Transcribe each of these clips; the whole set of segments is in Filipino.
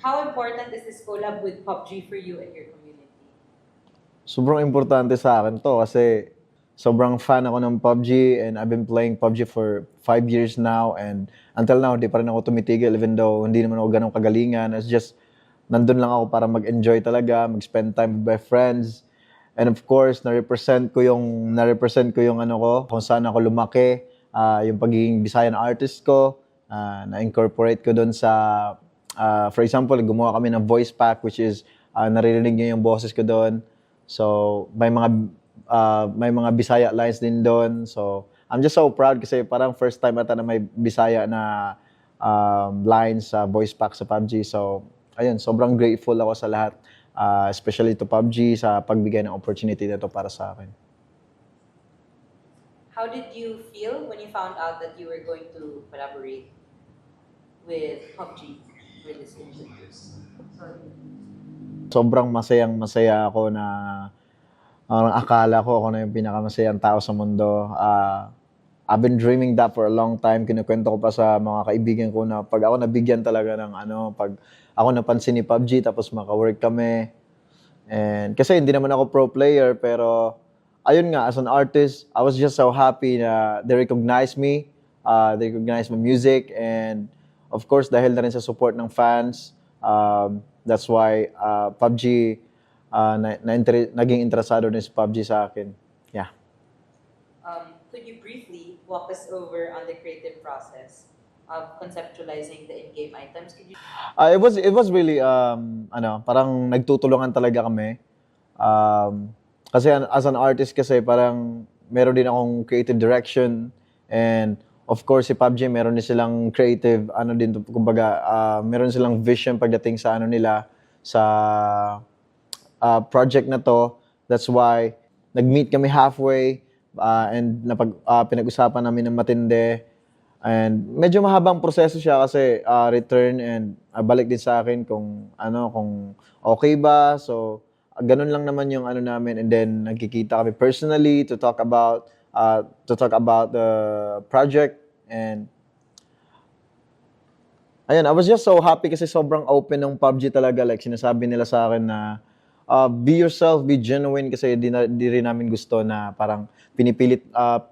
How important is this collab with PUBG for you and your community? Sobrang importante sa akin to kasi sobrang fan ako ng PUBG and I've been playing PUBG for 5 years now and until now, di pa rin ako tumitigil even though hindi naman ako ganong kagalingan. It's just, nandun lang ako para mag-enjoy talaga, mag-spend time with my friends. And of course, na-represent ko yung ano ko, kung saan ako lumaki, yung pagiging Visayan artist ko, na-incorporate ko doon sa, for example, gumawa kami ng voice pack which is naririnig niyo yung boses ko doon. So, may mga Bisaya lines din doon. So, I'm just so proud kasi parang first time ata na may Bisaya na lines sa voice pack sa PUBG. So, ayun, sobrang grateful ako sa lahat, especially to PUBG sa pagbigay ng opportunity nito para sa akin. How did you feel when you found out that you were going to collaborate with PUBG with this initiative? Sobrang masayang-masaya ako na akala ko ako na yung pinakamasayang tao sa mundo. I've been dreaming that for a long time. Kinukwento ko pa sa mga kaibigan ko na pag ako nabigyan talaga ng pag ako napansin ni PUBG tapos maka-work kami. And kasi hindi naman ako pro player pero ayun nga, as an artist, I was just so happy na they recognize me, they recognize my music, and of course dahil na rin sa support ng fans, that's why PUBG, naging interesado din si PUBG sa akin. Yeah. Could you briefly walk us over on the creative process of conceptualizing the in-game items? Could you... It was really parang nagtutulungan talaga kami. Kasi as an artist kasi parang meron din akong creative direction and of course si PUBG meron din silang creative kumbaga meron silang vision pagdating sa nila sa project na to. That's why nag-meet kami halfway and pinag-usapan namin ng matindi. And medyo mahabang proseso siya kasi return and balik din sa akin kung okay ba. So ganun lang naman yung namin, and then nagkikita kami personally to talk about the project. And ayun, I was just so happy kasi sobrang open ng PUBG talaga. Like sinasabi nila sa akin na be yourself, be genuine, kasi di rin namin gusto na parang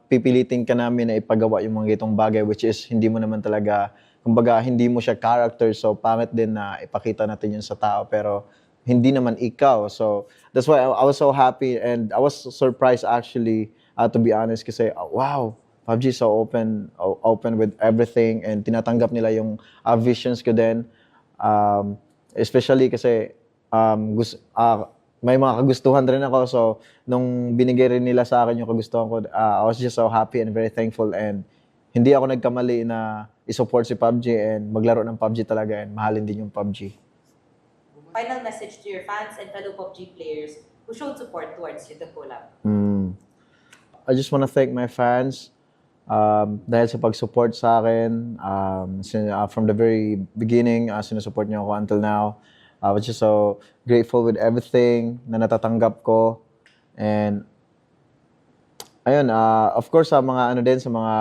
pipilitin ka namin na ipagawa yung mga itong bagay which is hindi mo naman talaga, kumbaga hindi mo siya character, so pangit din na ipakita natin yun sa tao pero hindi naman ikaw. So that's why I was so happy and I was surprised actually, to be honest, kasi wow, PUBG is so open with everything and tinatanggap nila yung visions ko din, especially kasi may mga kagustuhan rin ako. So, nung binigay rin nila sa akin yung kagustuhan ko, I was just so happy and very thankful, and hindi ako nagkamali na i-support si PUBG and maglaro ng PUBG talaga and mahalin din yung PUBG. Final message to your fans and fellow PUBG players who showed support towards you, the collab. I just want to thank my fans dahil sa pag-support sa akin from the very beginning, sinusupport niyo ako until now. I was just so grateful with everything na natatanggap ko. And ayun, of course sa mga sa mga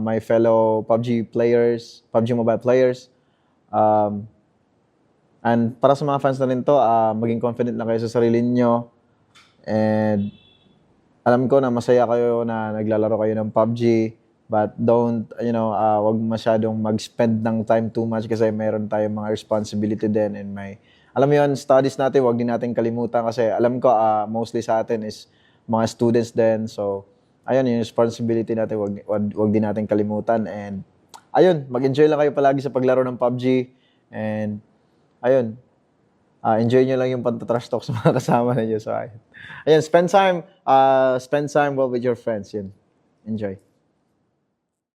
my fellow PUBG players, PUBG Mobile players, and para sa mga fans na rin to, maging confident lang kayo sa sarili niyo. And alam ko na masaya kayo na naglalaro kayo ng PUBG, but don't, wag masyadong mag-spend ng time too much kasi meron tayong mga responsibility din, and alam mo yun, studies natin, wag din natin kalimutan kasi alam ko mostly sa atin is mga students din. So, ayun, yung responsibility natin, wag din natin kalimutan. And ayun, mag-enjoy lang kayo palagi sa paglaro ng PUBG. And ayun, enjoy nyo lang yung panta-trash talk sa mga kasama ninyo. So, ayun, spend time well with your friends. Yun. Enjoy.